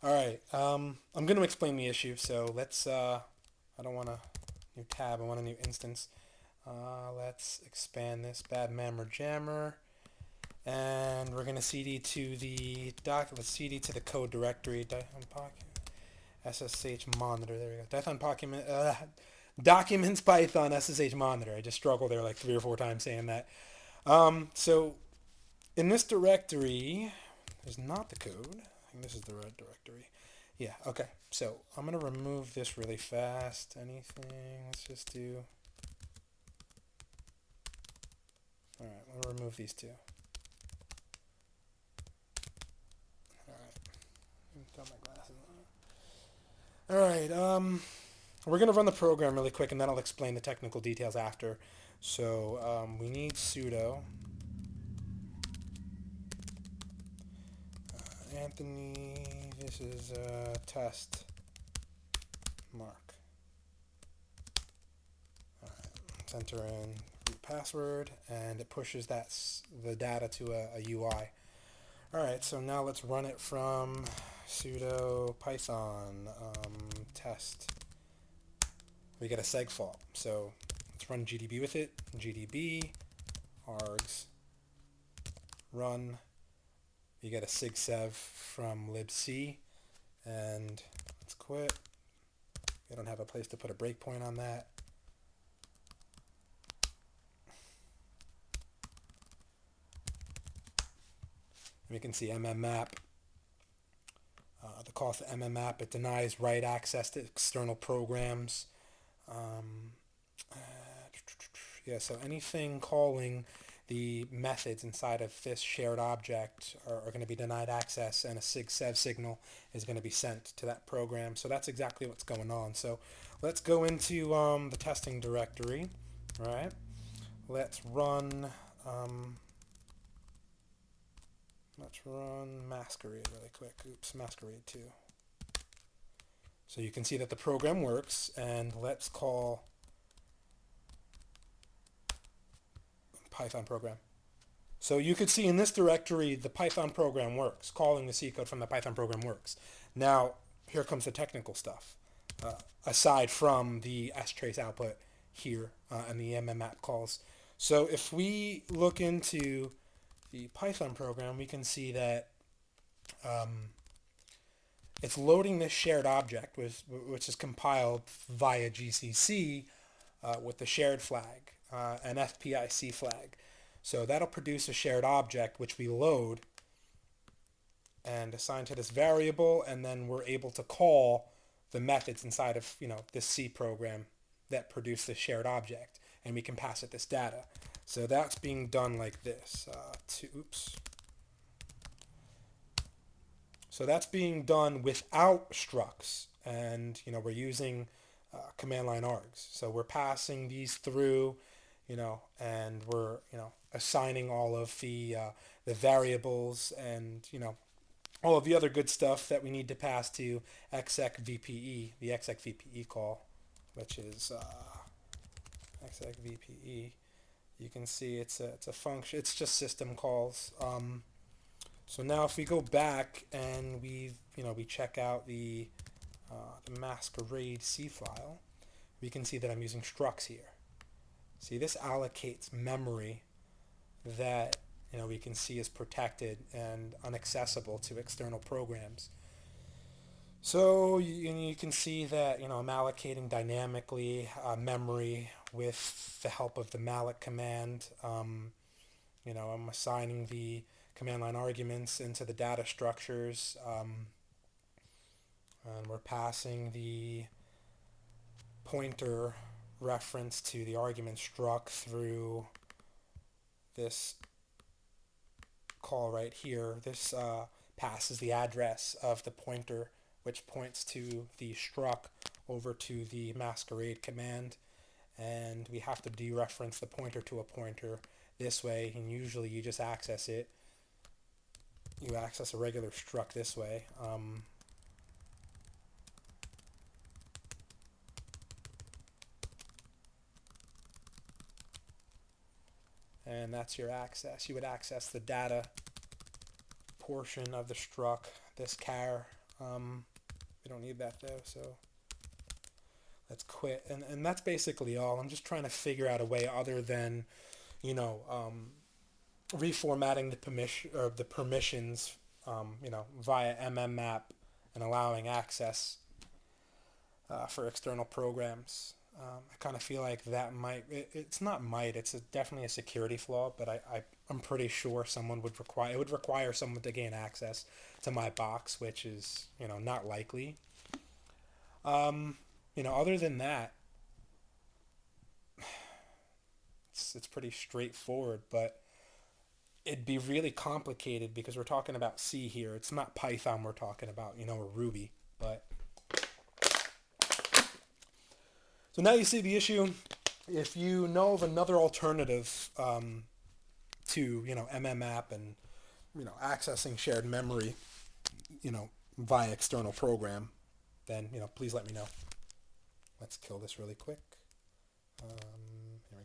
All right. I'm going to explain the issue. So let's. I don't want a new tab. I want a new instance. Let's expand this bad mammer jammer, and we're going to cd to the doc. Let's cd to the code directory. SSH monitor. There we go. Documents Python SSH monitor. I just struggled there like 3 or 4 times saying that. So in this directory, there's not the code. I think this is the right directory. Yeah, okay. So I'm going to remove this really fast. Anything? Let's just do... Alright, I'm going to remove these two. Alright, got my glasses on. Alright, we're going to run the program really quick and then I'll explain the technical details after. So we need sudo Anthony, this is test mark. Let's enter in root password, and it pushes the data to a UI. All right, so now let's run it from sudo python test. We get a seg fault, so let's run gdb with it. Gdb args run. You get a SIGSEV from libc, and let's quit. We don't have a place to put a breakpoint on that. We can see mmap. The call for mmap, it denies write access to external programs. Um, uh, yeah, so anything calling the methods inside of this shared object are going to be denied access, and a SIGSEV signal is going to be sent to that program. So that's exactly what's going on. So let's go into the testing directory. All right. Let's run um, Masquerade really quick. Oops, Masquerade 2. So you can see that the program works, and let's call Python program. So you could see in this directory the Python program works. Calling the C code from the Python program works. Now, here comes the technical stuff. Aside from the strace output here and the mmap calls. So if we look into the Python program, we can see that it's loading this shared object, which is compiled via GCC with the shared flag, an FPIC flag. So that'll produce a shared object, which we load and assign to this variable, and then we're able to call the methods inside of this C program that produce the shared object, and we can pass it this data. So that's being done like this. Oops. So that's being done without structs, and we're using command line args. So we're passing these through, and we're assigning all of the variables and all of the other good stuff that we need to pass to exec VPE, the exec VPE call, which is exec VPE. You can see it's a function. It's just system calls. So now if we go back and we check out the masquerade C file, we can see that I'm using structs here. See, this allocates memory that we can see is protected and inaccessible to external programs. So you can see that I'm allocating dynamically memory with the help of the malloc command. I'm assigning the command line arguments into the data structures, and we're passing the pointer reference to the argument struct through this call right here. This passes the address of the pointer, which points to the struct over to the masquerade command, and we have to dereference the pointer to a pointer this way, and usually you just access it. You access a regular struct this way. And that's your access. You would access the data portion of the struct, this char, We don't need that though, so let's quit. And that's basically all. I'm just trying to figure out a way other than, you know, reformatting the permissions, via mmap and allowing access for external programs. I kind of feel like that it's not it's definitely a security flaw, but I'm pretty sure it would require someone to gain access to my box, which is, not likely. Other than that, it's pretty straightforward, but it'd be really complicated because we're talking about C here. It's not Python we're talking about, or Ruby. But so now you see the issue. If you know of another alternative to, mmap and, accessing shared memory, via external program, then, please let me know. Let's kill this really quick.